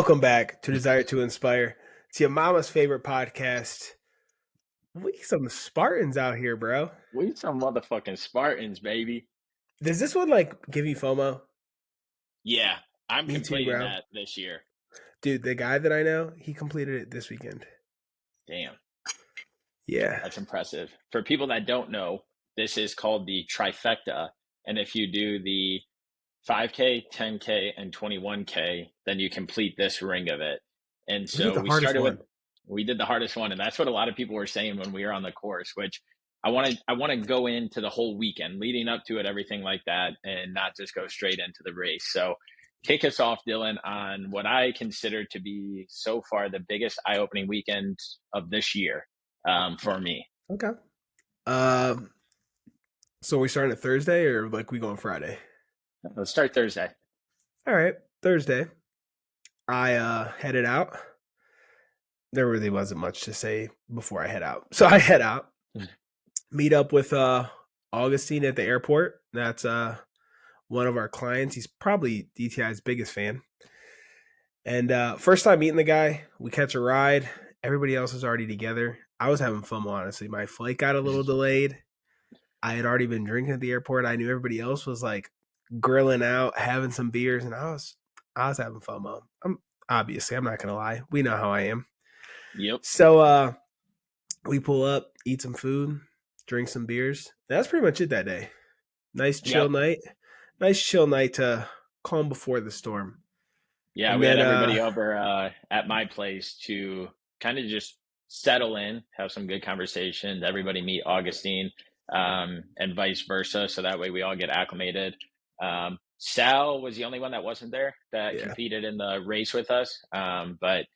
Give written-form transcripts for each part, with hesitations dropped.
Welcome back to Desire to Inspire. It's your mama's favorite podcast. We some Spartans out here, bro. We some motherfucking Spartans, baby. Does this one give you FOMO? Yeah, I'm Me too, completing bro. that this year. Dude, the guy that I know, he completed it this weekend. Damn, Yeah. that's impressive. For people that don't know, this is called the trifecta. And if you do the 5K, 10K, and 21K, then you complete this ring of it. And We did so the hardest one. we did the hardest one. And that's what a lot of people were saying when we were on the course, which I want to go into the whole weekend leading up to it, everything like that, and not just go straight into the race. So kick us off, Dylan, on what I consider to be so far the biggest eye-opening weekend of this year for me. Okay. So we starting at Thursday or we going Friday? Let's start Thursday. All right. Thursday. I headed out. There really wasn't much to say before I head out. So I head out. Meet up with Augustine at the airport. That's one of our clients. He's probably DTI's biggest fan. And first time meeting the guy, we catch a ride. Everybody else is already together. I was having fun, honestly. My flight got a little delayed. I had already been drinking at the airport. I knew everybody else was grilling out, having some beers, and I was having fun. I'm not gonna lie. We know how I am. Yep. So we pull up, eat some food, drink some beers. That's pretty much it that day. Nice chill night. Nice chill night to calm before the storm. Yeah, we had everybody over at my place to kind of just settle in, have some good conversations. Everybody meet Augustine and vice versa. So that way we all get acclimated. Sal was the only one that wasn't there that competed in the race with us. But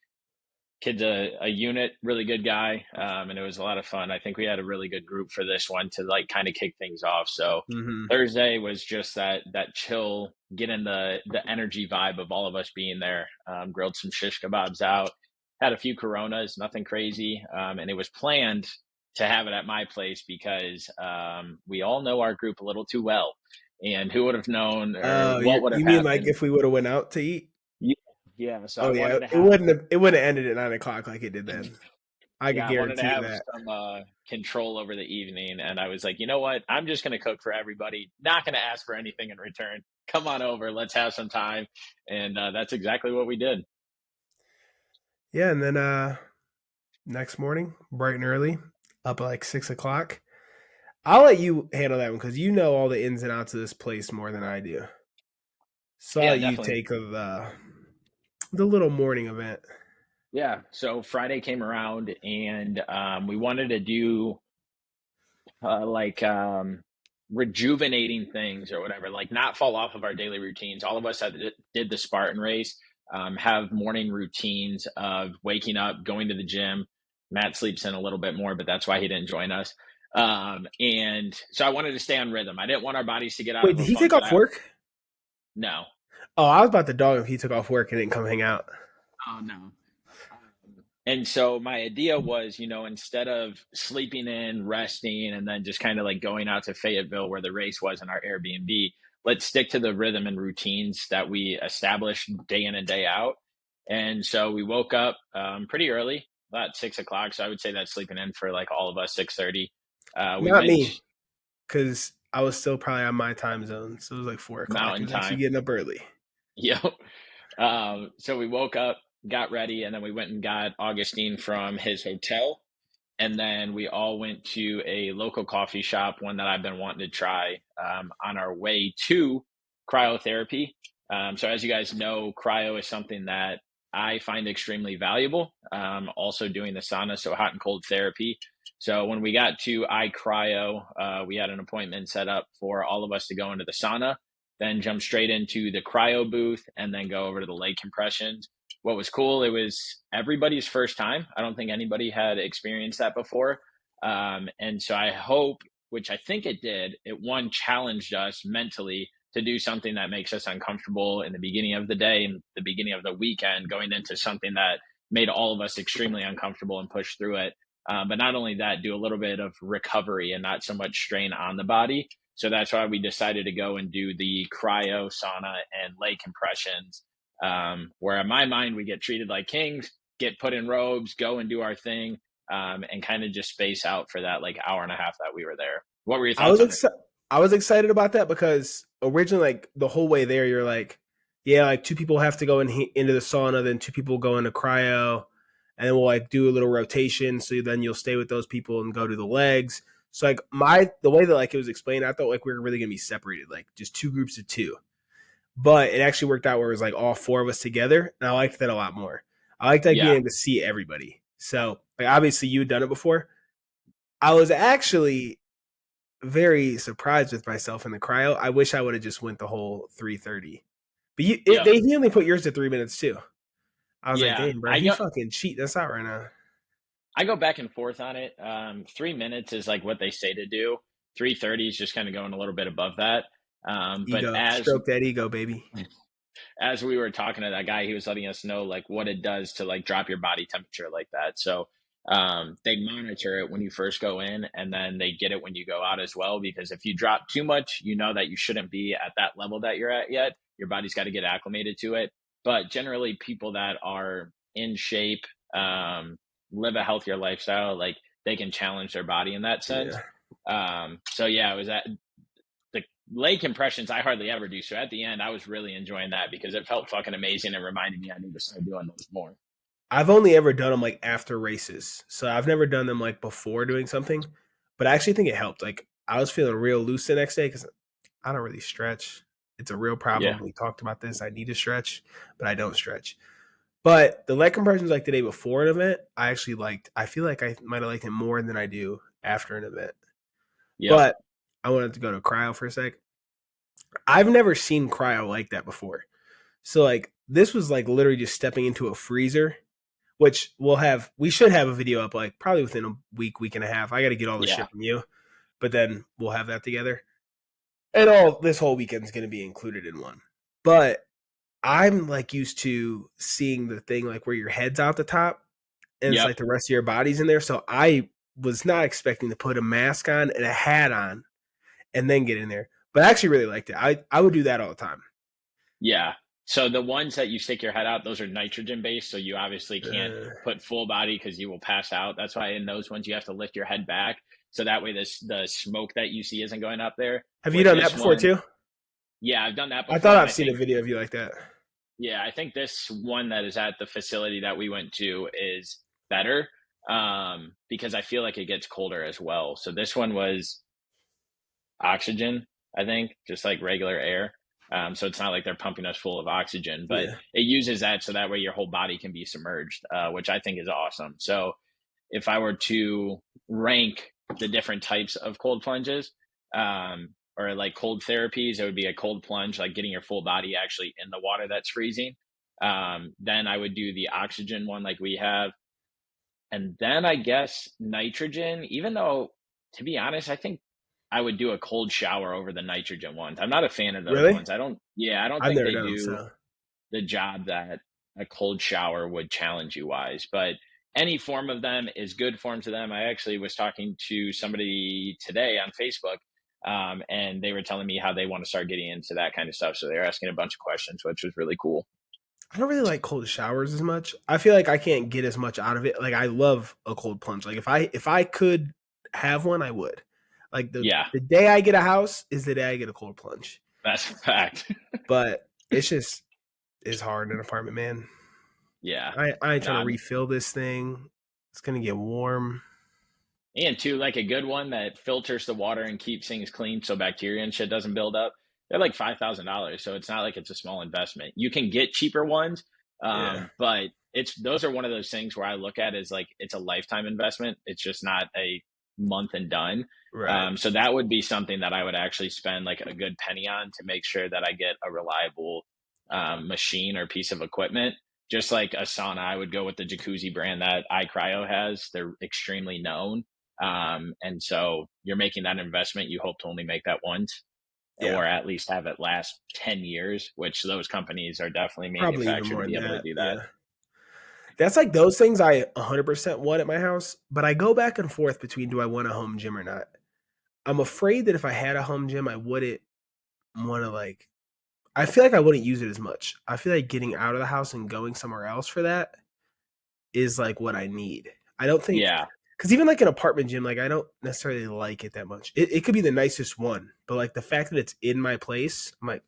kid's a unit, really good guy. And it was a lot of fun. I think we had a really good group for this one to kind of kick things off. So Thursday was just that chill, getting the energy vibe of all of us being there. Grilled some shish kebabs out, had a few Coronas, nothing crazy. And it was planned to have it at my place because we all know our group a little too well. And who would have known what would have happened? You mean if we would have went out to eat? Yeah. So it wouldn't have ended at 9 o'clock like it did then. I could guarantee I wanted to have some control over the evening, and I was like, you know what? I'm just going to cook for everybody. Not going to ask for anything in return. Come on over. Let's have some time. And that's exactly what we did. Yeah, and then next morning, bright and early, up at 6 o'clock. I'll let you handle that one because you know all the ins and outs of this place more than I do. So I'll let you take of the little morning event. Yeah. So Friday came around and we wanted to do rejuvenating things or whatever, not fall off of our daily routines. All of us that did the Spartan race have morning routines of waking up, going to the gym. Matt sleeps in a little bit more, but that's why he didn't join us. And so I wanted to stay on rhythm. I didn't want our bodies to get out. Wait, did he take off work? No. Oh, I was about to dog if he took off work and didn't come hang out. Oh, no. And so my idea was, instead of sleeping in, resting, and then just kind of going out to Fayetteville where the race was in our Airbnb, let's stick to the rhythm and routines that we established day in and day out. And so we woke up pretty early, about 6 o'clock. So I would say that's sleeping in for all of us, 6:30. Not me, because I was still probably on my time zone. So it was 4 o'clock. Mountain time. You getting up early. Yep. So we woke up, got ready, and then we went and got Augustine from his hotel. And then we all went to a local coffee shop, one that I've been wanting to try on our way to cryotherapy. So as you guys know, cryo is something that I find extremely valuable. Also doing the sauna, so hot and cold therapy. So when we got to iCryo, we had an appointment set up for all of us to go into the sauna, then jump straight into the cryo booth, and then go over to the leg compressions. What was cool, it was everybody's first time. I don't think anybody had experienced that before. And so I hope, which I think it did, it challenged us mentally to do something that makes us uncomfortable in the beginning of the day and the beginning of the weekend, going into something that made all of us extremely uncomfortable and push through it. But not only that, do a little bit of recovery and not so much strain on the body. So that's why we decided to go and do the cryo, sauna, and leg compressions. Where in my mind, we get treated like kings, get put in robes, go and do our thing, and kind of just space out for that like hour and a half that we were there. What were your I thoughts was on it? I was excited about that because originally, like the whole way there, you're like, yeah, like two people have to go into the sauna, then two people go into cryo, and then we'll like do a little rotation. So then you'll stay with those people and go to the legs. So like the way that like it was explained, I thought like we were really gonna be separated, like just two groups of two. But it actually worked out where it was like all four of us together, and I liked that a lot more. I liked like being Yeah, able to see everybody. So like obviously you had done it before. I was actually very surprised with myself in the cryo. I wish I would have just went the whole 3:30. But yep, they only put yours to 3 minutes too. I was like, yeah. damn, bro, he fucking cheat. That's out right now. I go back and forth on it. 3 minutes is like what they say to do. 3:30 is just kind of going a little bit above that. But Ego, stroke that ego, baby. as we were talking to that guy, he was letting us know like what it does to like drop your body temperature like that. So they monitor it when you first go in, and then they get it when you go out as well. Because if you drop too much, you know that you shouldn't be at that level that you're at yet. Your body's got to get acclimated to it. But generally, people that are in shape, live a healthier lifestyle, like they can challenge their body in that sense. Yeah. So yeah, it was at the leg compressions I hardly ever do. So at the end, I was really enjoying that because it felt fucking amazing and reminded me I need to start doing those more. I've only ever done them like after races. So I've never done them like before doing something. But I actually think it helped. Like I was feeling real loose the next day because I don't really stretch. It's a real Yeah. problem. We talked about this. I need to stretch, but I don't stretch. But the leg compressions like the day before an event, I actually liked. I feel like I might have liked it more than I do after an event. Yep. But I wanted to go to cryo for a sec. I've never seen cryo like that before. So like this was like literally just stepping into a freezer, which we should have a video up like probably within a week and a half. I got to get all the Yeah. shit from you, but then we'll have that together. And all this whole weekend's going to be included in one. But I'm like used to seeing the thing like where your head's out the top and it's Yep. like the rest of your body's in there. So I was not expecting to put a mask on and a hat on and then get in there. But I actually really liked it. I would do that all the time. Yeah. So the ones that you stick your head out, those are nitrogen based. So you obviously can't Uh, put full body because you will pass out. That's why in those ones you have to lift your head back. So that way the smoke that you see isn't going up there. have you With done that this before one, too? yeah, I've done that I before. thought And I've I seen a think, video of you like that. yeah, I think this one that is at the facility that we went to is better, because I feel like it gets colder as well. So this one was oxygen, I think, just like regular air. So it's not like they're pumping us full of oxygen, but Yeah. it uses that so that way your whole body can be submerged, which I think is awesome. So if I were to rank the different types of cold plunges, or like cold therapies, it would be a cold plunge, like getting your full body actually in the water that's freezing. Then I would do the oxygen one like we have. And then I guess nitrogen, even though, to be honest, I think I would do a cold shower over the nitrogen ones. I'm not a fan of those Really? ones. I don't I've think never they done them, do so the job that a cold shower would challenge you wise. But any form of them is good forms of them. I actually was talking to somebody today on Facebook, and they were telling me how they want to start getting into that kind of stuff. So they were asking a bunch of questions, which was really cool. I don't really like cold showers as much. I feel like I can't get as much out of it. Like I love a cold plunge. Like if I could have one, I would. Like Yeah, the day I get a house is the day I get a cold plunge. that's a fact. But it's hard in an apartment, man. Yeah. I ain't trying to No, refill this thing. It's gonna get warm. and two, like a good one that filters the water and keeps things clean so bacteria and shit doesn't build up. They're like $5,000, so it's not like it's a small investment. You can get cheaper ones, Yeah. but it's those are one of those things where I look at it as like it's a lifetime investment. It's just not a month and done. Right. So that would be something that I would actually spend like a good penny on to make sure that I get a reliable machine or piece of equipment. Just like a sauna, I would go with the jacuzzi brand that iCryo has. They're extremely known, and so you're making that investment. You hope to only make that once, Yeah. or at least have it last 10 years, which those companies are definitely Probably even manufactured to more be than able to that. do that. Yeah. That's like those things I 100% want at my house, but I go back and forth between do I want a home gym or not. I'm afraid that if I had a home gym, I wouldn't want to like I feel like I wouldn't use it as much. I feel like getting out of the house and going somewhere else for that is like what I need. I don't think Yeah, because even like an apartment gym, like I don't necessarily like it that much. It could be the nicest one, but like the fact that it's in my place, I'm like,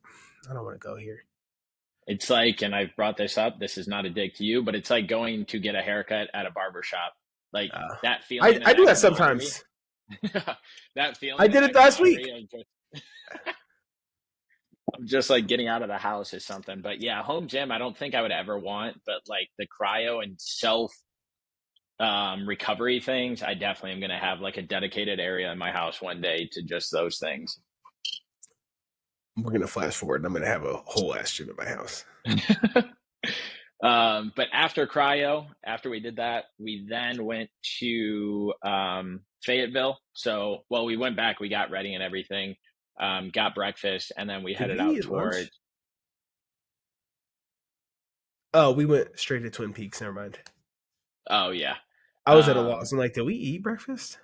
I don't want to go here. it's like, and I've brought this up. This is not a dig to you, but it's like going to get a haircut at a barber shop. Like Uh, that I feeling and I do that that camaraderie. sometimes. That I feeling and did it that last week. camaraderie of just like getting out of the house is something. But yeah, home gym, I don't think I would ever want, but like the cryo and self recovery things, I definitely am going to have like a dedicated area in my house one day to just those things. We're gonna flash forward, and I'm gonna have a whole ass gym at my house. But after cryo, after we did that, we then went to Fayetteville. So, well, we went back, we got ready and everything, got breakfast, and then we Did headed we out eat lunch? towards, Oh, we went straight to Twin Peaks. Never mind. oh, yeah. I was at a Um, loss. I'm like, did we eat breakfast?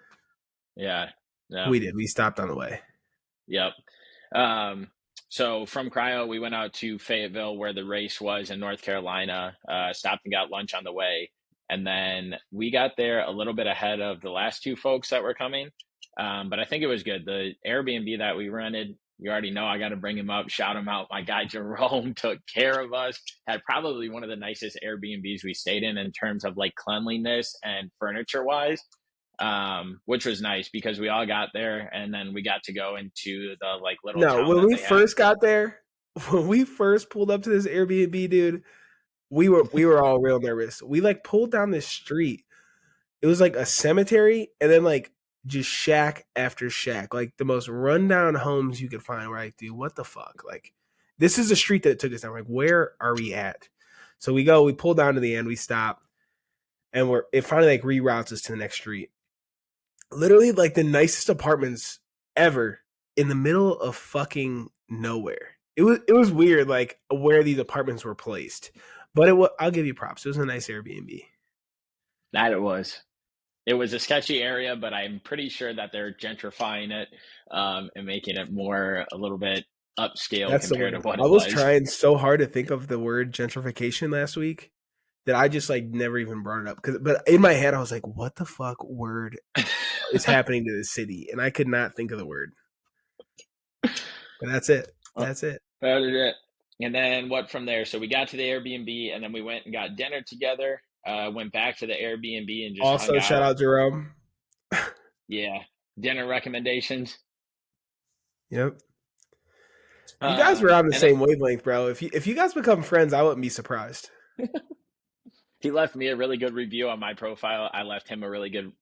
yeah, no, We did. We stopped on the way. yep. Um, so from cryo, we went out to Fayetteville where the race was in North Carolina, stopped and got lunch on the way. And then we got there a little bit ahead of the last two folks that were coming. But I think it was good. The Airbnb that we rented, you already know, I got to bring him up, shout him out. My guy Jerome took care of us, had probably one of the nicest Airbnbs we stayed in terms of like cleanliness and furniture wise, which was nice because we all got there and then we got to go into the like little No, town when that we they have. first got there, when we first pulled up to this Airbnb, dude, we were all real nervous. We like pulled down this street. It was like a cemetery, and then like just shack after shack, like the most rundown homes you could find. We're like, dude, what the fuck? Like, this is the street that it took us down. Like, where are we at? So we pull down to the end, we stop, and it finally like reroutes us to the next street. Literally, like the nicest apartments ever in the middle of fucking nowhere. It was weird, like where these apartments were placed, but I'll give you props. It was a nice Airbnb. That it was. It was a sketchy area, but I'm pretty sure that they're gentrifying it and making it more a little bit upscale That's the compared to word. what I it was was. trying so hard to think of the word gentrification last week that I just like never even brought it up. But in my head, I was like, "What the fuck word is happening to this city?" And I could not think of the word. But that's it. That's it. That is it. And then what from there? So we got to the Airbnb and then we went and got dinner together. Went back to the Airbnb and just hung Also, shout out. out Jerome. Yeah, dinner recommendations. Yep. You guys were on the And then same wavelength, bro. If you guys become friends, I wouldn't be surprised. he left me a really good review on my profile. I left him a really good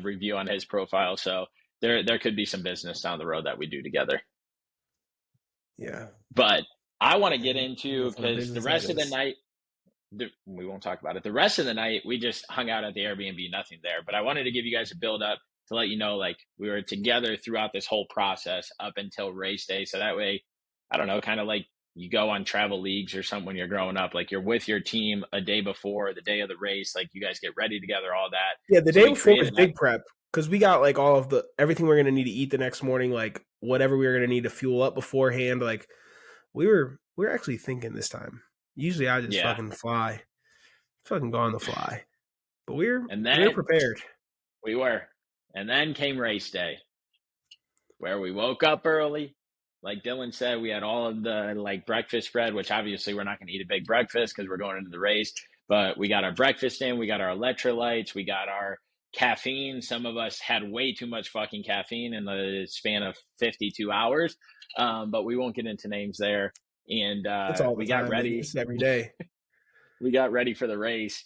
review on his profile. So there could be some business down the road that we do together. Yeah. But I want to get And into from because the business that rest of the is. night, we won't talk about it. The rest of the night, we just hung out at the Airbnb, nothing there. But I wanted to give you guys a build up to let you know, like we were together throughout this whole process up until race day. So that way, I don't know, kind of like you go on travel leagues or something when you're growing up, like you're with your team a day before the day of the race, like you guys get ready together, all that. Yeah, the So day we before was created that. big prep because we got like all of the everything we're gonna need to eat the next morning, like whatever we were gonna need to fuel up beforehand. Like we were actually thinking this time. Usually I just Yeah. fucking go on the fly. But And we're then prepared. we were. And then came race day, where we woke up early. Like Dylan said, we had all of the like breakfast spread, which obviously we're not going to eat a big breakfast because we're going into the race. But we got our breakfast in, we got our electrolytes, we got our caffeine. Some of us had way too much fucking caffeine in the span of 52 hours, but we won't get into names there. And It's all the we got time, man. ready. It's every day. We got ready for the race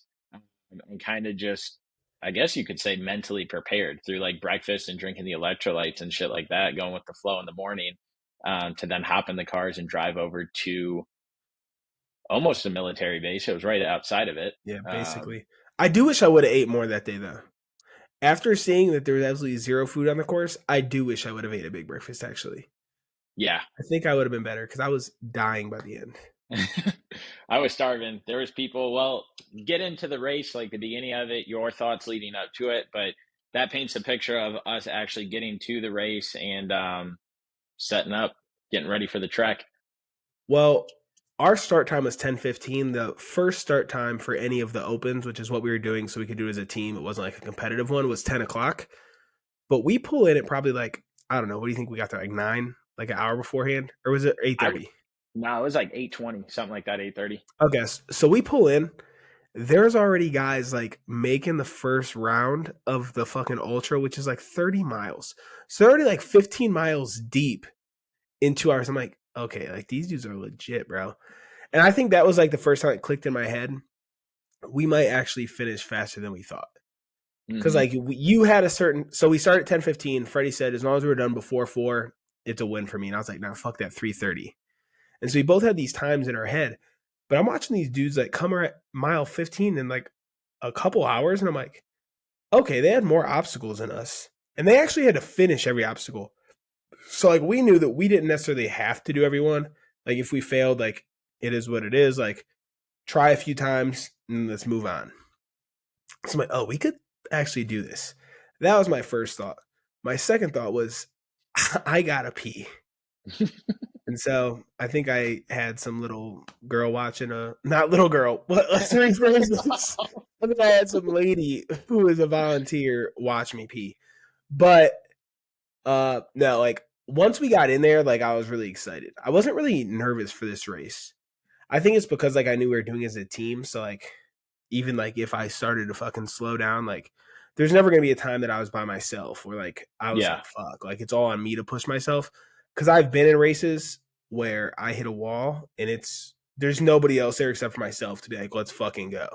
and kind of just, I guess you could say, mentally prepared through like breakfast and drinking the electrolytes and shit like that, going with the flow in the morning, to then hop in the cars and drive over to almost a military base. It was right outside of it. Yeah, Um, basically. I do wish I would have ate more that day though. After seeing that there was absolutely zero food on the course, I do wish I would have ate a big breakfast actually. yeah. I think I would have been better because I was dying by the end. I was starving. There was people, well, get into the race, like the beginning of it, your thoughts leading up to it, but that paints a picture of us actually getting to the race and setting up, getting ready for the trek. Well, our start time was 10:15. The first start time for any of the opens, which is what we were doing so we could do it as a team, it wasn't like a competitive one, was 10 o'clock. But we pull in at probably like, I don't know, what do you think we got there? Like 9, like an hour beforehand? Or was it I 8:30? No, it was like 8:20, something like that, 8:30. Okay. So we pull in. There's already guys like making the first round of the fucking ultra, which is like 30 miles. So they're already like 15 miles deep in 2 hours. I'm like, okay, like these dudes are legit, bro. And I think that was like the first time it clicked in my head. We might actually finish faster than we thought. Because Hmm. like you had a certain, so we started at 10:15. Freddie said as long as we were done before 4, it's a win for me. And I was like, nah, fuck that, 3:30. And so we both had these times in our head. But I'm watching these dudes like come at mile 15 in like a couple hours, and I'm like, okay, they had more obstacles than us, and they actually had to finish every obstacle. So like we knew that we didn't necessarily have to do everyone. Like if we failed, like it is what it is. Like try a few times and let's move on. So I'm like, oh, we could actually do this. That was my first thought. My second thought was, I gotta pee. And so I think I had some little girl watching not little girl. Let's rephrase this. I think I had some lady who was a volunteer watch me pee. But no, like once we got in there, like I was really excited. I wasn't really nervous for this race. I think it's because like I knew we were doing it as a team. So like even like if I started to fucking slow down, like there's never gonna be a time that I was by myself where like I was Yeah. like, fuck, like it's all on me to push myself. Cause I've been in races where I hit a wall and there's nobody else there except for myself to be like, let's fucking go.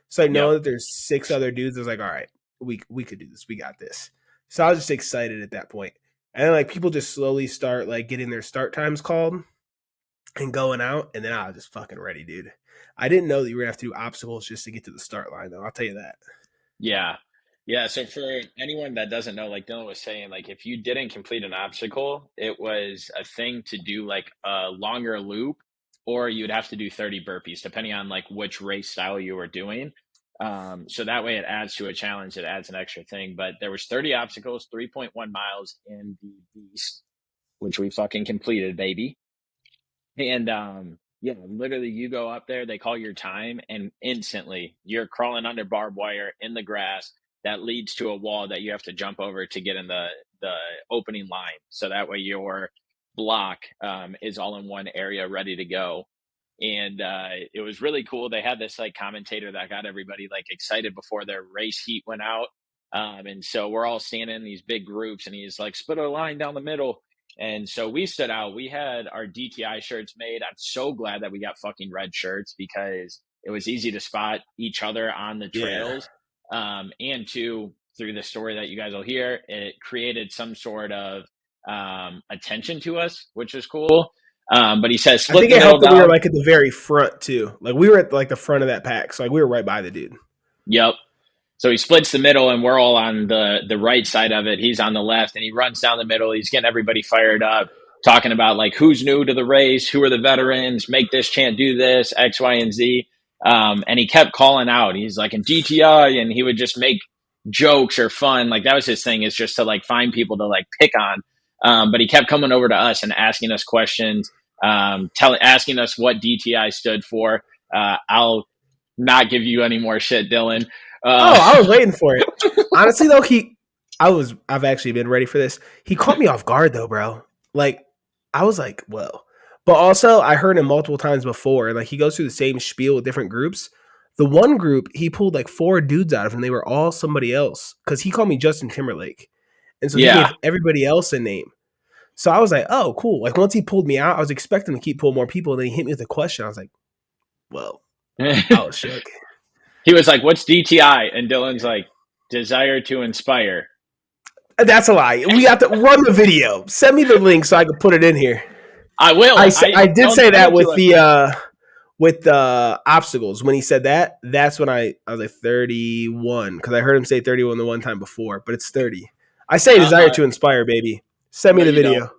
So I know Yep. that there's 6 other dudes. I was like, all right, we could do this. We got this. So I was just excited at that point. And then like people just slowly start like getting their start times called and going out, and then I was just fucking ready, dude. I didn't know that you were gonna have to do obstacles just to get to the start line, though. I'll tell you that. Yeah. Yeah. So for anyone that doesn't know, like Dylan was saying, like if you didn't complete an obstacle, it was a thing to do like a longer loop, or you'd have to do 30 burpees, depending on like which race style you were doing. So that way it adds to a challenge, it adds an extra thing. But there was 30 obstacles, 3.1 miles in the Beast, which we fucking completed, baby. And yeah, literally you go up there, they call your time, and instantly you're crawling under barbed wire in the grass that leads to a wall that you have to jump over to get in the opening line. So that way your block is all in one area ready to go. And it was really cool. They had this like commentator that got everybody like excited before their race heat went out. And so we're all standing in these big groups, and he's like, split a line down the middle. And so we stood out. We had our DTI shirts made. I'm so glad that we got fucking red shirts because it was easy to spot each other on the Yeah, trails. And two, through the story that you guys will hear, it created some sort of attention to us, which was cool. But he says, I split think the it middle helped that we were down. like at the very front too. Like we were at like the front of that pack, so like we were right by the dude. Yep. So he splits the middle, and we're all on the right side of it. He's on the left, and he runs down the middle. He's getting everybody fired up, talking about like who's new to the race, who are the veterans, make this chant do this, X, Y, and Z. And he kept calling out. He's like in DTI, and he would just make jokes or fun. Like that was his thing, is just to like find people to like pick on. But he kept coming over to us and asking us questions, asking us what DTI stood for. I'll not give you any more shit, Dylan. Oh, Uh, I was waiting for it. Honestly, though, I've actually been ready for this. He caught me off guard, though, bro. Like, I was like, whoa. But also, I heard him multiple times before. Like, he goes through the same spiel with different groups. The one group, he pulled like 4 dudes out of, and they were all somebody else. Because he called me Justin Timberlake. And so he yeah. gave everybody else a name. So I was like, oh, cool. Like, once he pulled me out, I was expecting to keep pulling more people. And then he hit me with a question. I was like, well, I was shook. He was like, "What's DTI?" And Dylan's like, "Desire to inspire." That's a lie. We have to run the video. Send me the link so I can put it in here. I will. I did Don't say send that it to us yet. with the obstacles. When he said that, that's when I was like 31 because I heard him say 31 the one time before, but it's 30. I say desire to inspire, baby. Send me No, the you don't. video.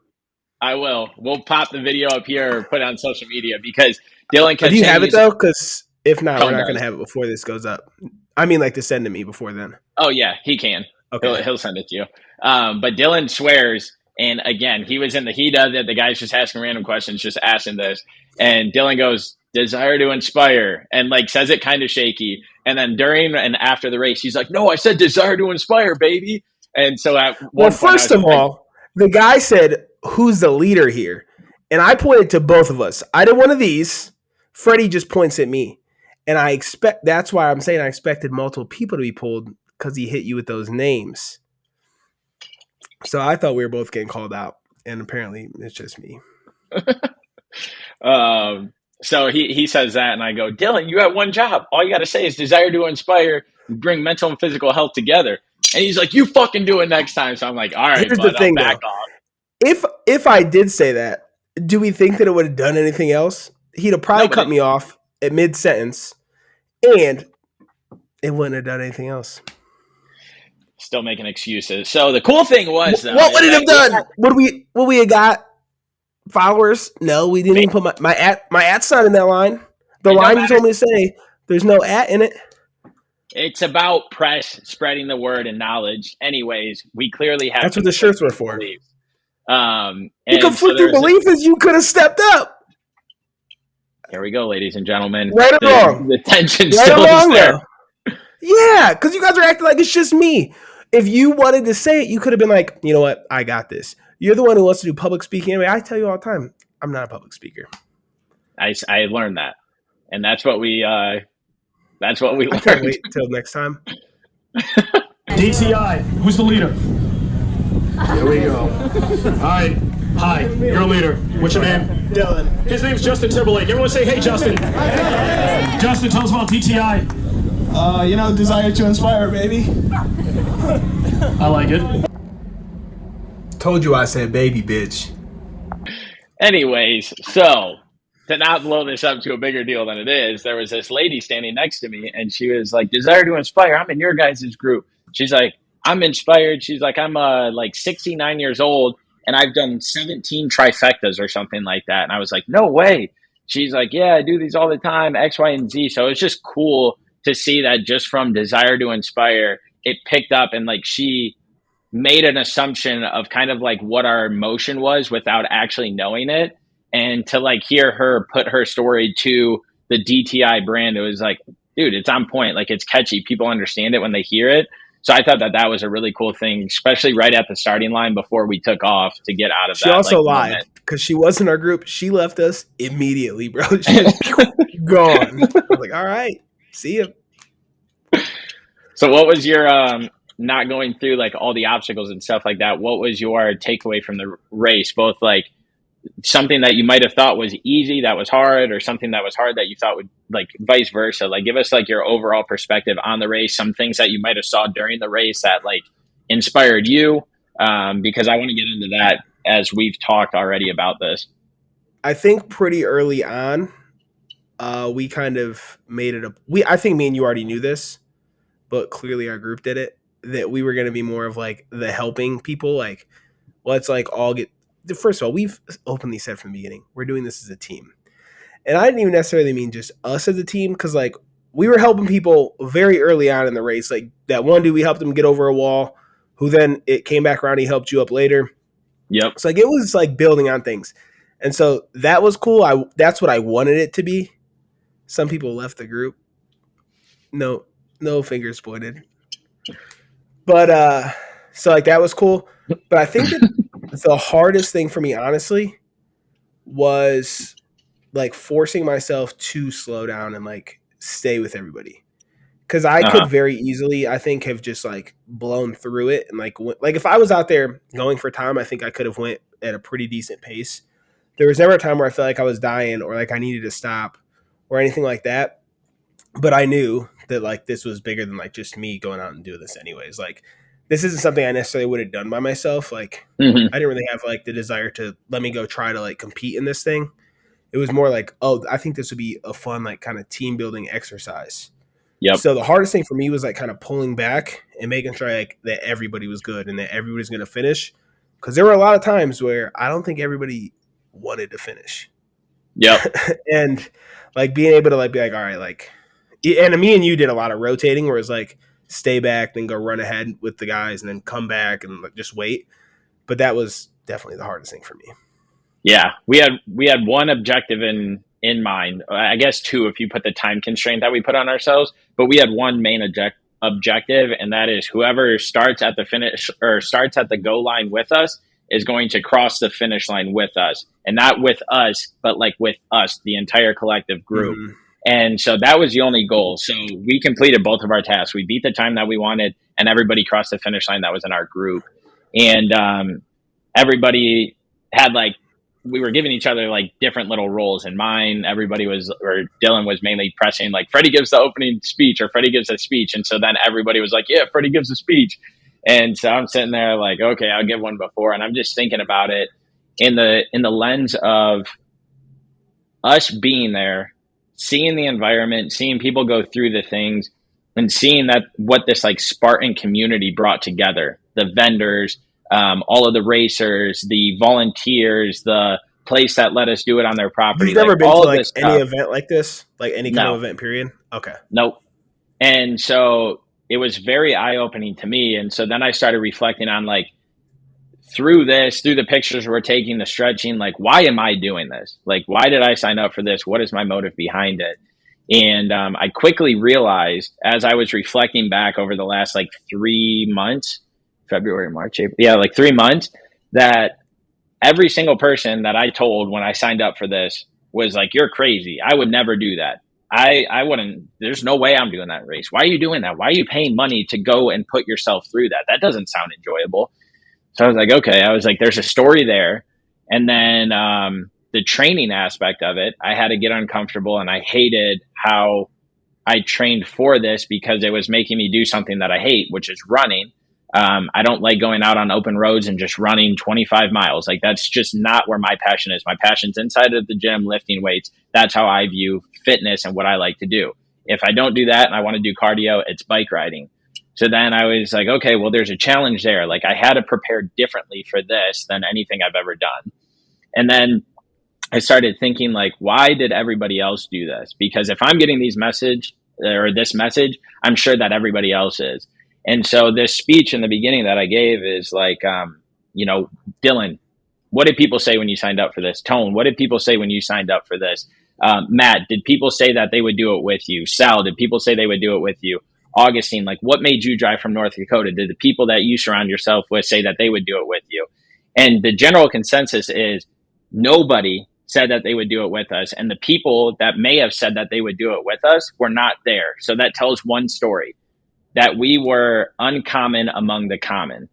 I will. We'll pop the video up here or put it on social media because Dylan Do kept you saying have it he's though? Because if not, we're Cone not gonna does. have it before this goes up. I mean, like to send to me before then. Oh yeah, he can. Okay. He'll send it to you. But Dylan swears, And again, he was in the heat of it. The guy's just asking random questions, just asking this. And Dylan goes, desire to inspire, and like says it kind of shaky. And then during and after the race, he's like, no, I said desire to inspire, baby. And so at Well, one point, I first was of just like, all, the guy said, "Who's the leader here?" And I pointed to both of us. I did one of these. Freddie just points at me, and I expect that's why I'm saying I expected multiple people to be pulled because he hit you with those names. So I thought we were both getting called out, and apparently it's just me. So he says that, and I go, Dylan, you have one job. All you got to say is desire to inspire, bring mental and physical health together. And he's like, you fucking do it next time. So I'm like, all right, Here's the bud, I'll thing, back though. off. If I did say that, do we think that it would have done anything else? He'd have probably cut me off at mid sentence, and it wouldn't have done anything else. Still making excuses. So the cool thing was, though, what would it have done? Would we have got followers? No, we didn't even put my at's not in that line. The line you told me to say, there's no at in it. It's about press, spreading the word, and knowledge. Anyways, we clearly have. That's what the shirts were for. The conflicting belief is you could have stepped up. Here we go, ladies and gentlemen. Right or wrong? The tension right still or wrong, is there. Though. Yeah, because you guys are acting like it's just me. If you wanted to say it, you could have been like, you know what? I got this. You're the one who wants to do public speaking anyway. I tell you all the time, I'm not a public speaker. I learned that, and that's what we learned. I can't wait till next time. DTI, who's the leader? Here we go. All right. Hi, you're a leader. What's your name? Dylan. His name's Justin Timberlake. Everyone say, hey, Justin. Justin, tell us about DTI. Desire to inspire, baby. I like it. Told you I said baby, bitch. Anyways, so to not blow this up to a bigger deal than it is, there was this lady standing next to me, and she was like, desire to inspire, I'm in your guys' group. She's like, I'm inspired. She's like, I'm like 69 years old, and I've done 17 trifectas or something like that. And I was like, no way. She's like, yeah, I do these all the time, X, Y, and Z. So it's just cool to see that just from desire to inspire, it picked up, and like she made an assumption of kind of like what our emotion was without actually knowing it. And to like hear her put her story to the DTI brand, it was like, dude, it's on point. Like, it's catchy. People understand it when they hear it. So I thought that was a really cool thing, especially right at the starting line before we took off to get out of that. She also lied because she was in our group. She left us immediately, bro. She was gone. I was like, all right, see ya. So what was your not going through like all the obstacles and stuff like that? What was your takeaway from the race? Both like something that you might have thought was easy that was hard, or something that was hard that you thought would, like, vice versa. Like, give us like your overall perspective on the race, some things that you might have saw during the race that like inspired you, because I want to get into that as we've talked already about this. I think pretty early on, we kind of made it I think me and you already knew this, but clearly our group did it, that we were going to be more of like the helping people. Like, let's like all get, first of all, we've openly said from the beginning, we're doing this as a team. And I didn't even necessarily mean just us as a team, because like we were helping people very early on in the race. Like that one dude, we helped him get over a wall, who then it came back around, he helped you up later. Yep. So like it was like building on things. And so that was cool. That's what I wanted it to be. Some people left the group. No fingers pointed. But so like that was cool. But I think that the hardest thing for me, honestly, was like forcing myself to slow down and like stay with everybody. Because I could very easily, I think, have just like blown through it. And like if I was out there going for time, I think I could have went at a pretty decent pace. There was never a time where I felt like I was dying or like I needed to stop or anything like that. But I knew that like this was bigger than like just me going out and doing this anyways. Like this isn't something I necessarily would have done by myself. Like I didn't really have like the desire to let me go try to like compete in this thing. It was more like, oh, I think this would be a fun like kind of team building exercise. Yep. So the hardest thing for me was like kind of pulling back and making sure like that everybody was good and that everybody's going to finish. Because there were a lot of times where I don't think everybody wanted to finish. Yep. And like being able to like be like, all right, like, and me and you did a lot of rotating where it's like stay back, then go run ahead with the guys and then come back and like, just wait. But that was definitely the hardest thing for me. Yeah, we had one objective in mind. I guess two if you put the time constraint that we put on ourselves. But we had one main objective, and that is whoever starts at the finish or starts at the go line with us is going to cross the finish line with us, and not with us, but like with us, the entire collective group. Mhm. And so that was the only goal. So we completed both of our tasks. We beat the time that we wanted, and everybody crossed the finish line that was in our group. And everybody had like, we were giving each other like different little roles. In mine, Dylan was mainly pressing like Freddy gives the opening speech or Freddy gives a speech. And so then everybody was like, yeah, Freddy gives a speech. And so I'm sitting there like, okay, I'll give one before. And I'm just thinking about it in the lens of us being there, seeing the environment, seeing people go through the things, and seeing that what this like Spartan community brought together, the vendors, all of the racers, the volunteers, the place that let us do it on their property. You've never like, been all to of like this any stuff. event like this, like any kind No. of event period? Okay. Nope. And so it was very eye-opening to me. And so then I started reflecting on like, through the pictures we're taking, the stretching, like, why am I doing this? Like, why did I sign up for this? What is my motive behind it? And I quickly realized as I was reflecting back over the last like 3 months, February, March, April, like 3 months, that every single person that I told when I signed up for this was like, you're crazy. I would never do that. I wouldn't, there's no way I'm doing that race. Why are you doing that? Why are you paying money to go and put yourself through that? That doesn't sound enjoyable. So I was like, okay, there's a story there. And then the training aspect of it, I had to get uncomfortable, and I hated how I trained for this because it was making me do something that I hate, which is running. I don't like going out on open roads and just running 25 miles. Like, that's just not where my passion is. My passion's inside of the gym, lifting weights. That's how I view fitness and what I like to do. If I don't do that and I want to do cardio, it's bike riding. So then I was like, okay, well, there's a challenge there. Like, I had to prepare differently for this than anything I've ever done. And then I started thinking, like, why did everybody else do this? Because if I'm getting this message, I'm sure that everybody else is. And so this speech in the beginning that I gave is like, Dylan, what did people say when you signed up for this? Tone, what did people say when you signed up for this? Matt, did people say that they would do it with you? Sal, did people say they would do it with you? Augustine, like, what made you drive from North Dakota? Did the people that you surround yourself with say that they would do it with you? And the general consensus is nobody said that they would do it with us. And the people that may have said that they would do it with us were not there. So that tells one story, that we were uncommon among the common.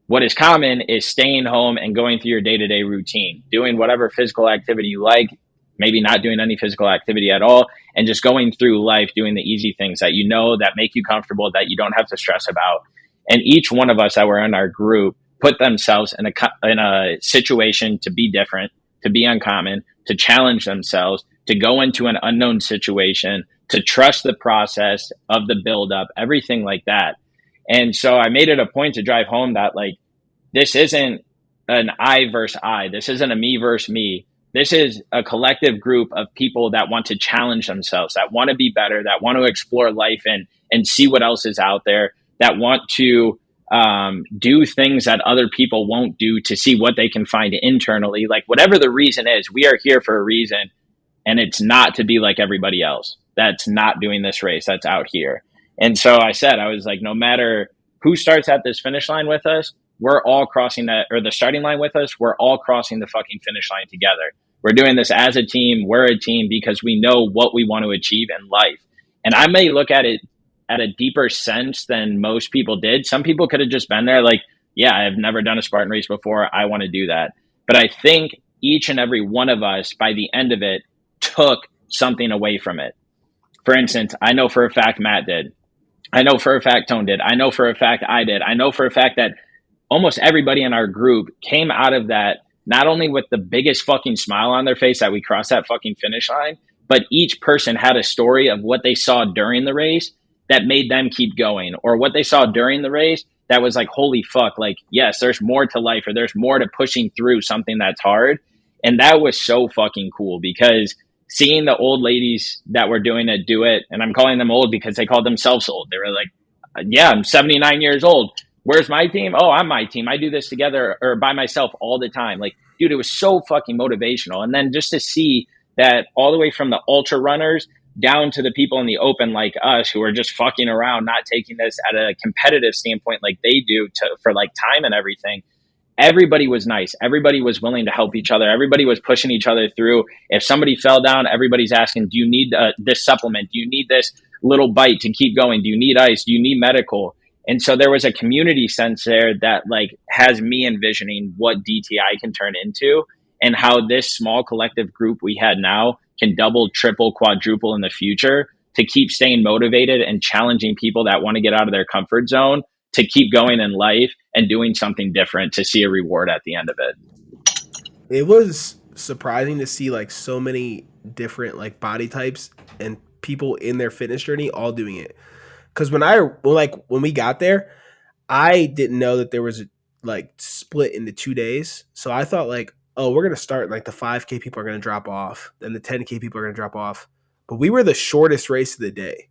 What is common is staying home and going through your day-to-day routine, doing whatever physical activity you like, maybe not doing any physical activity at all, and just going through life, doing the easy things that you know, that make you comfortable, that you don't have to stress about. And each one of us that were in our group put themselves in a situation to be different, to be uncommon, to challenge themselves, to go into an unknown situation, to trust the process of the buildup, everything like that. And so I made it a point to drive home that, like, this isn't an I versus I. This isn't a me versus me. This is a collective group of people that want to challenge themselves, that want to be better, that want to explore life and see what else is out there, that want to do things that other people won't do to see what they can find internally. Like, whatever the reason is, we are here for a reason, and it's not to be like everybody else that's not doing this race, that's out here. And so I was like, no matter who starts at this finish line with us, we're all crossing that, or the starting line with us, we're all crossing the fucking finish line together. We're doing this as a team. We're a team because we know what we want to achieve in life. And I may look at it at a deeper sense than most people did. Some people could have just been there like, yeah, I've never done a Spartan race before, I want to do that. But I think each and every one of us, by the end of it, took something away from it. For instance, I know for a fact Matt did. I know for a fact Tone did. I know for a fact I did. I know for a fact that almost everybody in our group came out of that not only with the biggest fucking smile on their face that we crossed that fucking finish line, but each person had a story of what they saw during the race that made them keep going, or what they saw during the race that was like, holy fuck, like, yes, there's more to life, or there's more to pushing through something that's hard. And that was so fucking cool, because seeing the old ladies that were doing it do it, and I'm calling them old because they called themselves old. They were like, yeah, I'm 79 years old. Where's my team? Oh, I'm my team. I do this together or by myself all the time. Like, dude, it was so fucking motivational. And then just to see that all the way from the ultra runners down to the people in the open like us who are just fucking around, not taking this at a competitive standpoint like they do for like time and everything. Everybody was nice. Everybody was willing to help each other. Everybody was pushing each other through. If somebody fell down, everybody's asking, do you need this supplement? Do you need this little bite to keep going? Do you need ice? Do you need medical? And so there was a community sense there that like has me envisioning what DTI can turn into and how this small collective group we had now can double, triple, quadruple in the future to keep staying motivated and challenging people that want to get out of their comfort zone to keep going in life and doing something different to see a reward at the end of it. It was surprising to see like so many different like body types and people in their fitness journey all doing it. Because when we got there, I didn't know that there was a like split into 2 days. So I thought like, oh, we're gonna start like the 5K people are gonna drop off, then the 10K people are gonna drop off. But we were the shortest race of the day.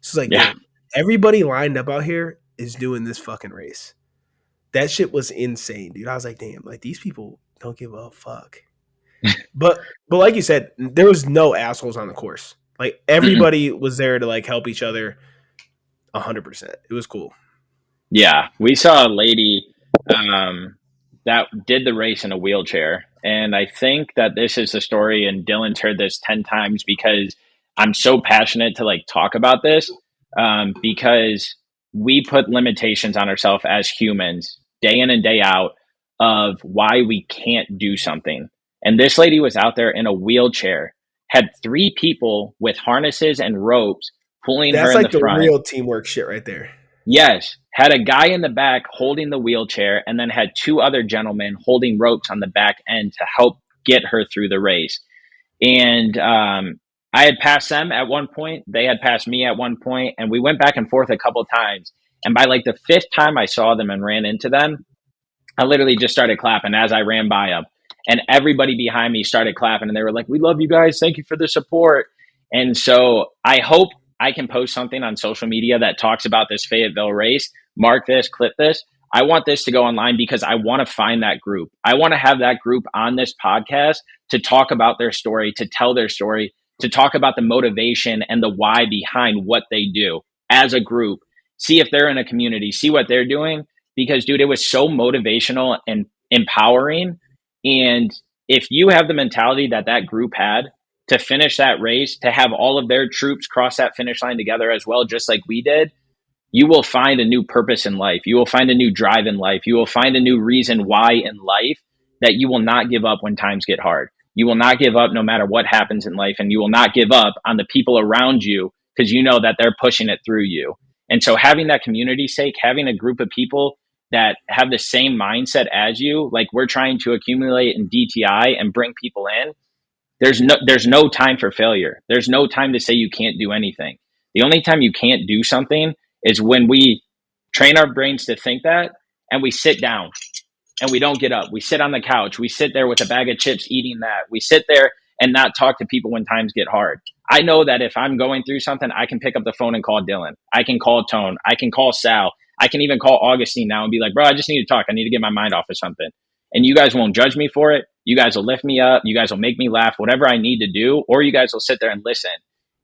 So it's like, Yeah. damn, everybody lined up out here is doing this fucking race. That shit was insane, dude. I was like, damn, like these people don't give a fuck. but like you said, there was no assholes on the course. Like everybody was there to like help each other 100%. It was cool. Yeah, we saw a lady that did the race in a wheelchair. And I think that this is the story, and Dylan's heard this 10 times because I'm so passionate to like talk about this because we put limitations on ourselves as humans day in and day out of why we can't do something. And this lady was out there in a wheelchair, had 3 people with harnesses and ropes pulling her That's in like the front. real teamwork shit right there. Yes, had a guy in the back holding the wheelchair and then had 2 other gentlemen holding ropes on the back end to help get her through the race. And I had passed them at one point. They had passed me at one point, and we went back and forth a couple times. And by like the 5th time I saw them and ran into them, I literally just started clapping as I ran by them. And everybody behind me started clapping, and they were like, "We love you guys. Thank you for the support." And so I hope I can post something on social media that talks about this Fayetteville race. Mark this, clip this. I want this to go online because I want to find that group. I want to have that group on this podcast to talk about their story, to tell their story, to talk about the motivation and the why behind what they do as a group. See if they're in a community, see what they're doing. Because, dude, it was so motivational and empowering. And if you have the mentality that that group had to finish that race, to have all of their troops cross that finish line together as well, just like we did, you will find a new purpose in life. You will find a new drive in life. You will find a new reason why in life that you will not give up when times get hard. You will not give up no matter what happens in life, and you will not give up on the people around you because you know that they're pushing it through you. And so having that community sake, having a group of people that have the same mindset as you, like we're trying to accumulate in DTI and bring people in, there's no time for failure. There's no time to say you can't do anything. The only time you can't do something is when we train our brains to think that and we sit down and we don't get up. We sit on the couch. We sit there with a bag of chips eating that. We sit there and not talk to people when times get hard. I know that if I'm going through something, I can pick up the phone and call Dylan. I can call Tone. I can call Sal. I can even call Augustine now and be like, bro, I just need to talk. I need to get my mind off of something. And you guys won't judge me for it. You guys will lift me up. You guys will make me laugh, whatever I need to do, or you guys will sit there and listen.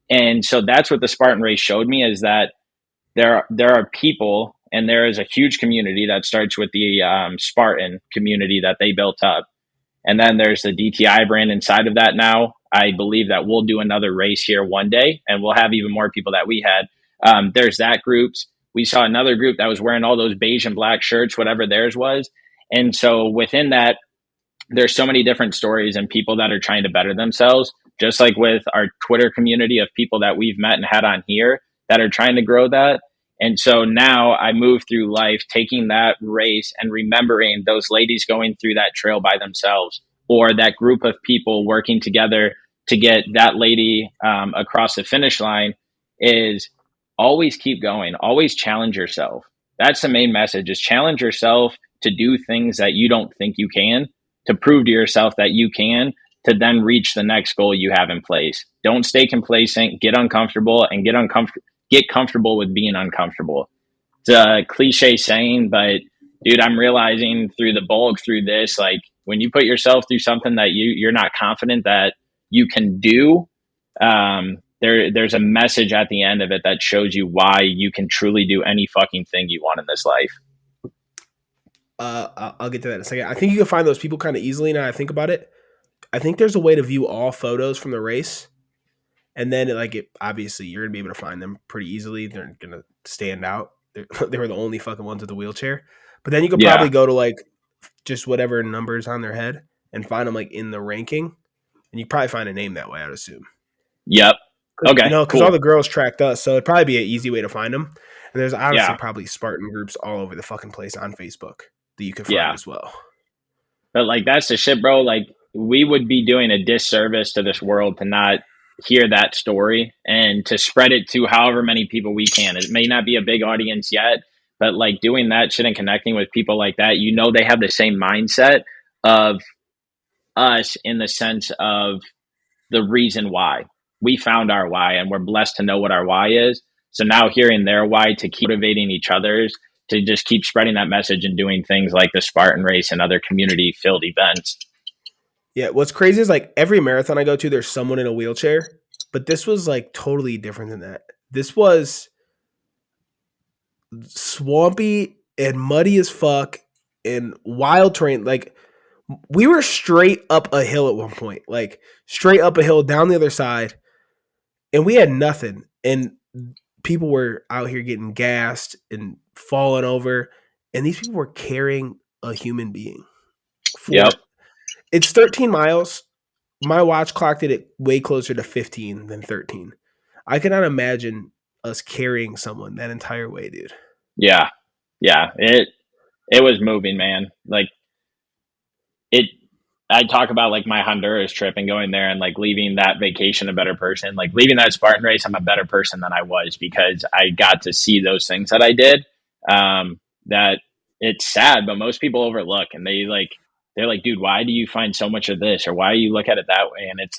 And so that's what the Spartan race showed me, is that there are people, and there is a huge community that starts with the Spartan community that they built up. And then there's the DTI brand inside of that now. I believe that we'll do another race here one day, and we'll have even more people that we had. There's that groups. We saw another group that was wearing all those beige and black shirts, whatever theirs was. And so within that, there's so many different stories and people that are trying to better themselves, just like with our Twitter community of people that we've met and had on here that are trying to grow that. And so now I move through life taking that race and remembering those ladies going through that trail by themselves, or that group of people working together to get that lady across the finish line, is always keep going, always challenge yourself. That's the main message, is challenge yourself to do things that you don't think you can, to prove to yourself that you can, to then reach the next goal you have in place. Don't stay complacent, get uncomfortable, and get comfortable with being uncomfortable. It's a cliche saying, but dude, I'm realizing through the bulk through this, like when you put yourself through something that you're not confident that you can do, there's a message at the end of it that shows you why you can truly do any fucking thing you want in this life. I'll get to that in a second. I think you can find those people kind of easily now I think about it. I think there's a way to view all photos from the race. And then, obviously, you're going to be able to find them pretty easily. They're going to stand out. They were the only fucking ones with the wheelchair. But then you could probably go to, just whatever numbers on their head and find them, in the ranking. And you probably find a name that way, I'd assume. Yep. Okay. Because all the girls tracked us, so it'd probably be an easy way to find them. And there's honestly Yeah. probably Spartan groups all over the fucking place on Facebook that you can find as well. But that's the shit, bro. We would be doing a disservice to this world to not hear that story and to spread it to however many people we can. It may not be a big audience yet, but doing that shit and connecting with people like that, they have the same mindset of us in the sense of the reason why. We found our why and we're blessed to know what our why is. So now hearing their why, to keep motivating each other's, to just keep spreading that message and doing things like the Spartan race and other community filled events. Yeah, what's crazy is every marathon I go to, there's someone in a wheelchair, but this was totally different than that. This was swampy and muddy as fuck and wild terrain. We were straight up a hill at one point, straight up a hill down the other side, and we had nothing. And people were out here getting gassed and falling over, and these people were carrying a human being. Yep. It's 13 miles. My watch clocked it at way closer to 15 than 13. I cannot imagine us carrying someone that entire way, dude. Yeah. Yeah. It was moving, man. I talk about my Honduras trip and going there and leaving that vacation a better person, leaving that Spartan race, I'm a better person than I was because I got to see those things that I did. That it's sad, but most people overlook, and they're like, dude, why do you find so much of this? Or why do you look at it that way? And it's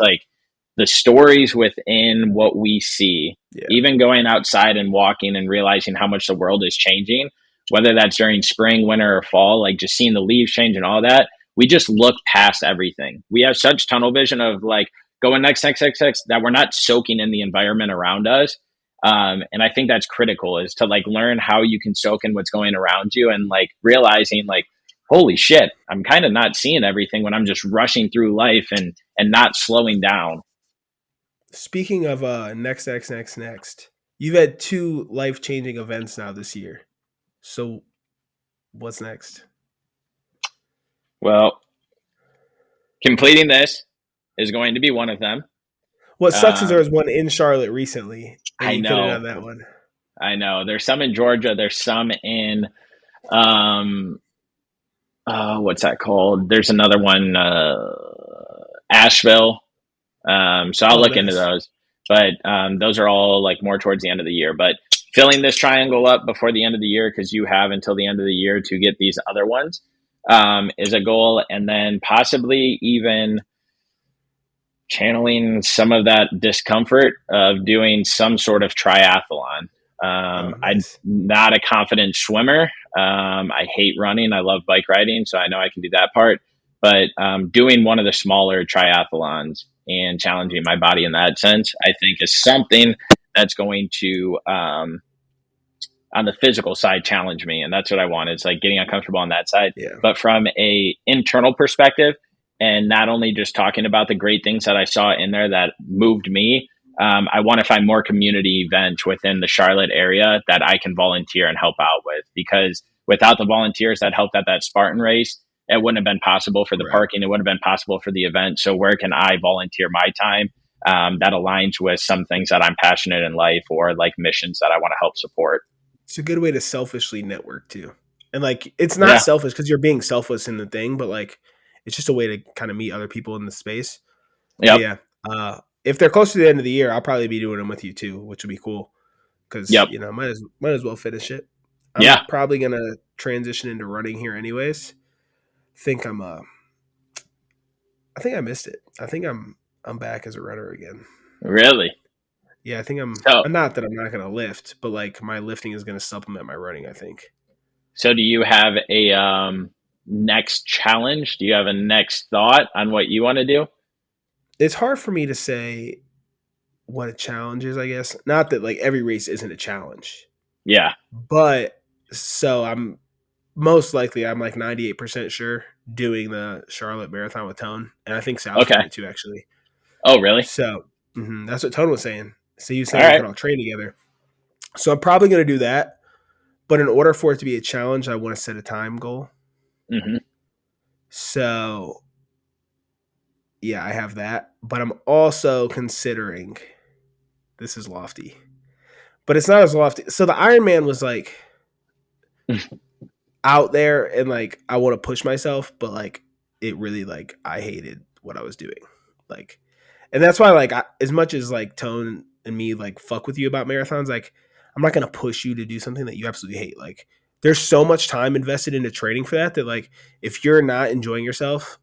the stories within what we see, even going outside and walking and realizing how much the world is changing, whether that's during spring, winter, or fall, just seeing the leaves change and all that. We just look past everything. We have such tunnel vision of going next, that we're not soaking in the environment around us. And I think that's critical, is to learn how you can soak in what's going around you and realizing holy shit, I'm kind of not seeing everything when I'm just rushing through life and not slowing down. Speaking of next, you've had 2 life-changing events now this year. So what's next? Well, completing this is going to be one of them. What sucks is there was one in Charlotte recently. And I you know. could have done that one. I know. There's some in Georgia. There's some in, what's that called? There's another one, Asheville. So I'll look into those. But those are all more towards the end of the year. But filling this triangle up before the end of the year, because you have until the end of the year to get these other ones, is a goal. And then possibly even channeling some of that discomfort of doing some sort of triathlon. Nice. I'm not a confident swimmer. I hate running. I love bike riding, so I know I can do that part. But doing one of the smaller triathlons and challenging my body in that sense, I think is something that's going to, on the physical side, challenge me. And that's what I want. It's getting uncomfortable on that side. Yeah. But from a internal perspective, and not only just talking about the great things that I saw in there that moved me, I want to find more community events within the Charlotte area that I can volunteer and help out with, because without the volunteers that helped at that Spartan race, it wouldn't have been possible for the parking. It wouldn't have been possible for the event. So where can I volunteer my time that aligns with some things that I'm passionate in life, or missions that I want to help support? It's a good way to selfishly network too. And it's not selfish because you're being selfless in the thing, but it's just a way to kind of meet other people in the space. Yep. Yeah. If they're close to the end of the year, I'll probably be doing them with you too, which would be cool. Because might as well finish it. I'm probably gonna transition into running here anyways. I think I missed it. I think I'm back as a runner again. Really? Yeah, I think So, not that I'm not going to lift, but like my lifting is going to supplement my running, I think. so do you have a next challenge? Do you have a next thought on what you want to do? It's hard for me to say what a challenge is, I guess. Not that like every race isn't a challenge, Yeah. but so most likely I'm like 98% sure doing the Charlotte Marathon with Tone, and I think Sal's doing Okay. it too, actually. Oh, really? So that's what Tone was saying. So he was All saying we right. could all train together. So I'm probably going to do that, but in order for it to be a challenge, I want to set a time goal. Mm-hmm. So yeah, I have that, but I'm also considering, this is lofty, but it's not as lofty. So the Ironman was like out there, and like I want to push myself, but like it really, like I hated what I was doing, like, and that's why like as much as like Tone and me like fuck with you about marathons, like I'm not gonna push you to do something that you absolutely hate. Like there's so much time invested into training for that like if you're not enjoying yourself,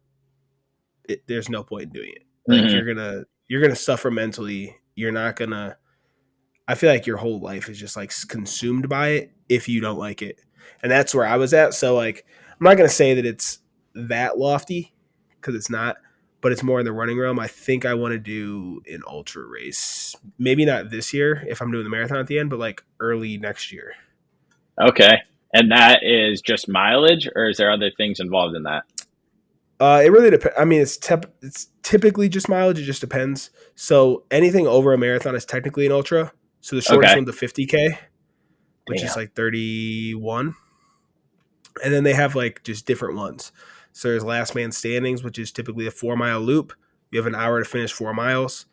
there's no point in doing it. Like Mm-hmm. you're gonna suffer mentally. You're not gonna. I feel like your whole life is just like consumed by it if you don't like it, and that's where I was at. So like I'm not gonna say that it's that lofty because it's not, but it's more in the running realm. I think I want to do an ultra race. Maybe not this year if I'm doing the marathon at the end, but like early next year. Okay. And that is just mileage, or is there other things involved in that? It really depends. I mean, it's typically just mileage. It just depends. So anything over a marathon is technically an ultra. So the shortest Okay. one's a 50K, which is Damn. like 31, and then they have like just different ones. So there's last man standings, which is typically a 4 mile loop. You have an hour to finish 4 miles,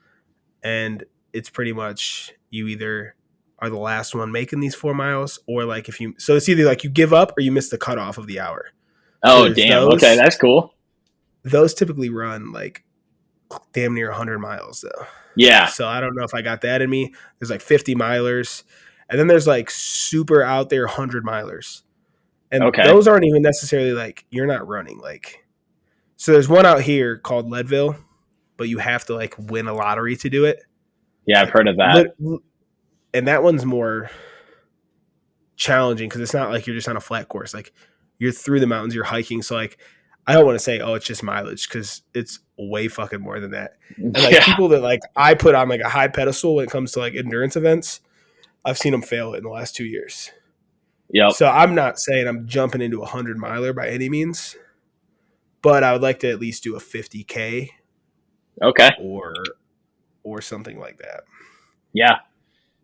and it's pretty much you either are the last one making these 4 miles, or like if you so it's either like you give up or you miss the cutoff of the hour. So Oh, there's damn. Okay, those. that's cool. Those typically run like damn near 100 miles though. Yeah. So I don't know if I got that in me. There's like 50 milers, and then there's like super out there 100 milers. And Okay. those aren't even necessarily like you're not running like. So there's one out here called Leadville, but you have to like win a lottery to do it. Yeah, I've Like heard of that. and that one's more challenging because it's not like you're just on a flat course. Like you're through the mountains, you're hiking. So like I don't want to say, oh, it's just mileage because it's way fucking more than that. And like Yeah. people that like I put on like a high pedestal when it comes to like endurance events, I've seen them fail it in the last 2 years. Yep. So I'm not saying I'm jumping into a 100 miler by any means, but I would like to at least do a 50K Okay. or something like that. Yeah.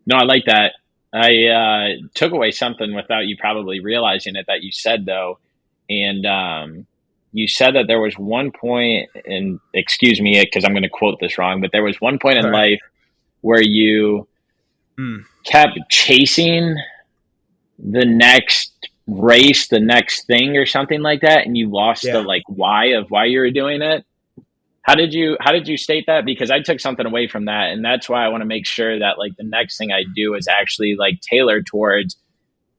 No, I like that. I took away something without you probably realizing it that you said though, and you said that there was one point, and excuse me because I'm going to quote this wrong, but there was one point in All right. life where you kept chasing the next race, the next thing, or something like that, and you lost the Yeah. like why of why you were doing it. How did you state that? Because I took something away from that, and that's why I want to make sure that like the next thing I do is actually like tailored towards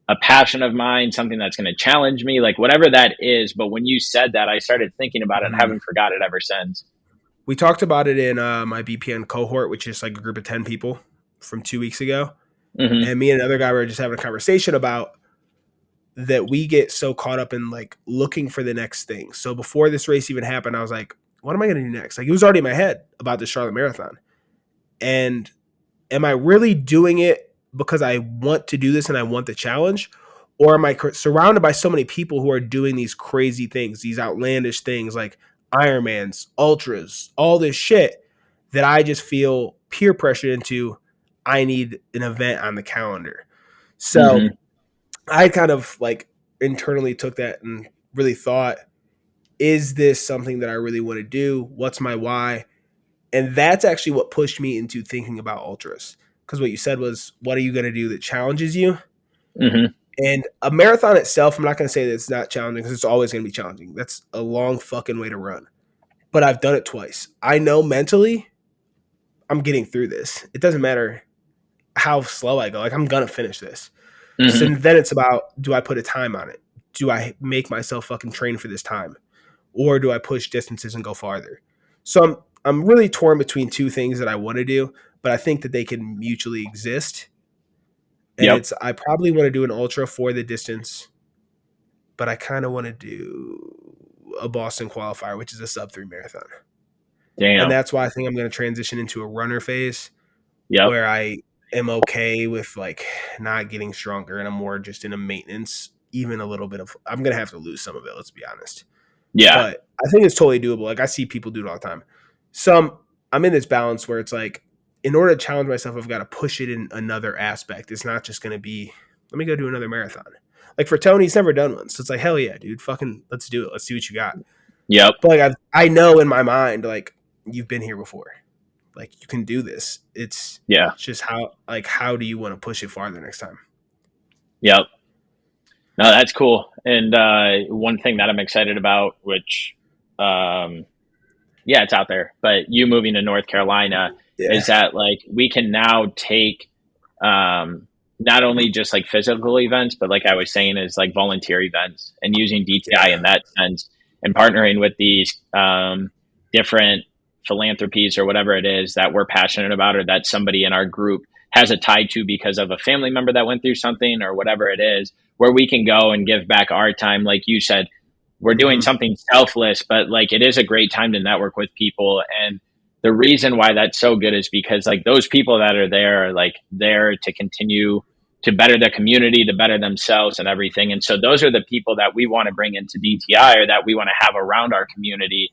a passion of mine, something that's going to challenge me, like whatever that is. But when you said that, I started thinking about it and haven't forgot it ever since. We talked about it in my BPN cohort, which is like a group of 10 people from 2 weeks ago. Mm-hmm. And me and another guy were just having a conversation about that we get so caught up in like looking for the next thing. So before this race even happened, I was like, what am I going to do next? Like it was already in my head about the Charlotte Marathon. And am I really doing it because I want to do this and I want the challenge? Or am I surrounded by so many people who are doing these crazy things, these outlandish things like Ironmans, ultras, all this shit that I just feel peer pressured into? I need an event on the calendar. So Mm-hmm. I kind of like internally took that and really thought, is this something that I really want to do? What's my why? And that's actually what pushed me into thinking about ultras. Because what you said was, what are you going to do that challenges you? Mm-hmm. And a marathon itself, I'm not going to say that it's not challenging because it's always going to be challenging. That's a long fucking way to run. But I've done it twice. I know mentally I'm getting through this. It doesn't matter how slow I go. Like I'm going to finish this. So Mm-hmm. then it's about, do I put a time on it? Do I make myself fucking train for this time? Or do I push distances and go farther? So I'm really torn between two things that I want to do, but I think that they can mutually exist. And Yep. I probably want to do an ultra for the distance, but I kind of want to do a Boston qualifier, which is a sub-3 marathon. Damn. And that's why I think I'm going to transition into a runner phase Yep. where I am okay with like not getting stronger and I'm more just in a maintenance, even a little bit of, I'm going to have to lose some of it, let's be honest. Yeah. But I think it's totally doable. Like I see people do it all the time. I'm in this balance where it's like, in order to challenge myself, I've got to push it in another aspect. It's not just going to be, let me go do another marathon. Like for Tony, he's never done one. So it's like, hell yeah, dude, fucking let's do it. Let's see what you got. Yep. But like I know in my mind, like you've been here before. Like you can do this. It's just how do you want to push it farther next time? Yep. No, that's cool. And one thing that I'm excited about, which it's out there, but you moving to North Carolina is that like we can now take not only just like physical events, but like I was saying is like volunteer events and using DTI in that sense and partnering with these different philanthropies or whatever it is that we're passionate about or that somebody in our group has a tie to because of a family member that went through something or whatever it is, where we can go and give back our time. Like you said, we're doing something selfless, but like it is a great time to network with people. And the reason why that's so good is because like those people that are there are like there to continue to better the community, to better themselves and everything. And so those are the people that we want to bring into DTI or that we want to have around our community.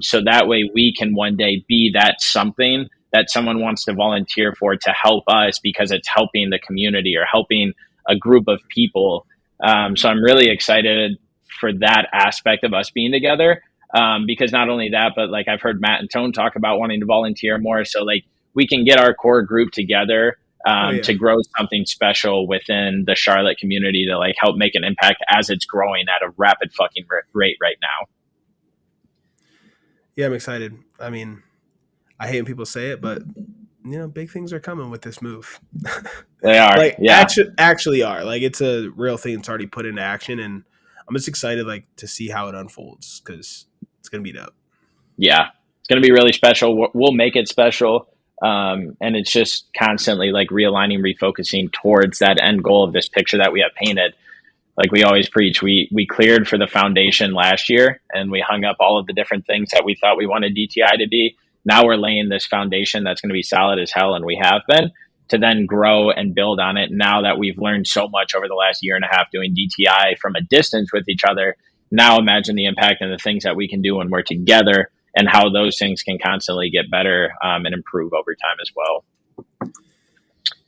So that way we can one day be that something that someone wants to volunteer for to help us because it's helping the community or helping a group of people. So I'm really excited for that aspect of us being together. Because not only that, but like I've heard Matt and Tone talk about wanting to volunteer more. So like we can get our core group together to grow something special within the Charlotte community to like help make an impact as it's growing at a rapid fucking rate right now. Yeah, I'm excited. I mean, I hate when people say it, but you know, big things are coming with this move. They are. Like actually are. Like it's a real thing that's already put into action, and I'm just excited like to see how it unfolds because it's gonna be dope. Yeah, it's gonna be really special. We'll make it special, and it's just constantly like realigning, refocusing towards that end goal of this picture that we have painted. Like we always preach, we cleared for the foundation last year, and we hung up all of the different things that we thought we wanted DTI to be. Now we're laying this foundation that's going to be solid as hell, and we have been, to then grow and build on it. Now that we've learned so much over the last year and a half doing DTI from a distance with each other, now imagine the impact and the things that we can do when we're together and how those things can constantly get better and improve over time as well.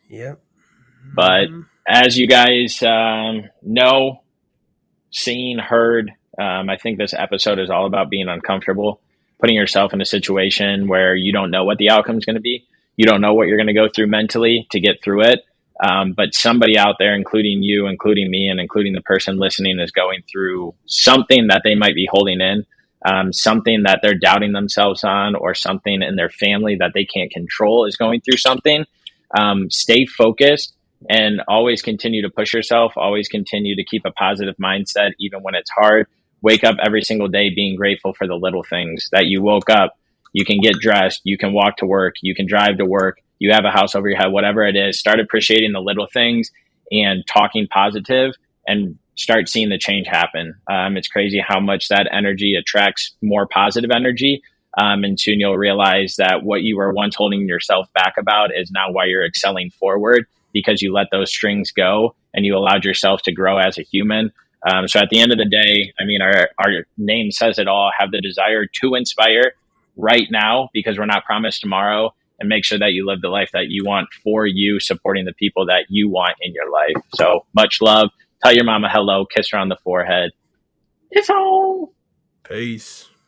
Yeah. But as you guys know, seen, heard, I think this episode is all about being uncomfortable, putting yourself in a situation where you don't know what the outcome is going to be. You don't know what you're going to go through mentally to get through it. But somebody out there, including you, including me, and including the person listening, is going through something that they might be holding in, something that they're doubting themselves on, or something in their family that they can't control is going through something. Stay focused and always continue to push yourself, always continue to keep a positive mindset, even when it's hard. Wake up every single day being grateful for the little things that you woke up. You can get dressed, you can walk to work, you can drive to work, you have a house over your head, whatever it is. Start appreciating the little things and talking positive and start seeing the change happen. It's crazy how much that energy attracts more positive energy. And soon you'll realize that what you were once holding yourself back about is now why you're excelling forward, because you let those strings go and you allowed yourself to grow as a human. So at the end of the day, I mean, our name says it all. Have the desire to inspire right now, because we're not promised tomorrow, and make sure that you live the life that you want for you, supporting the people that you want in your life. So much love. Tell your mama hello, kiss her on the forehead. It's all. Peace.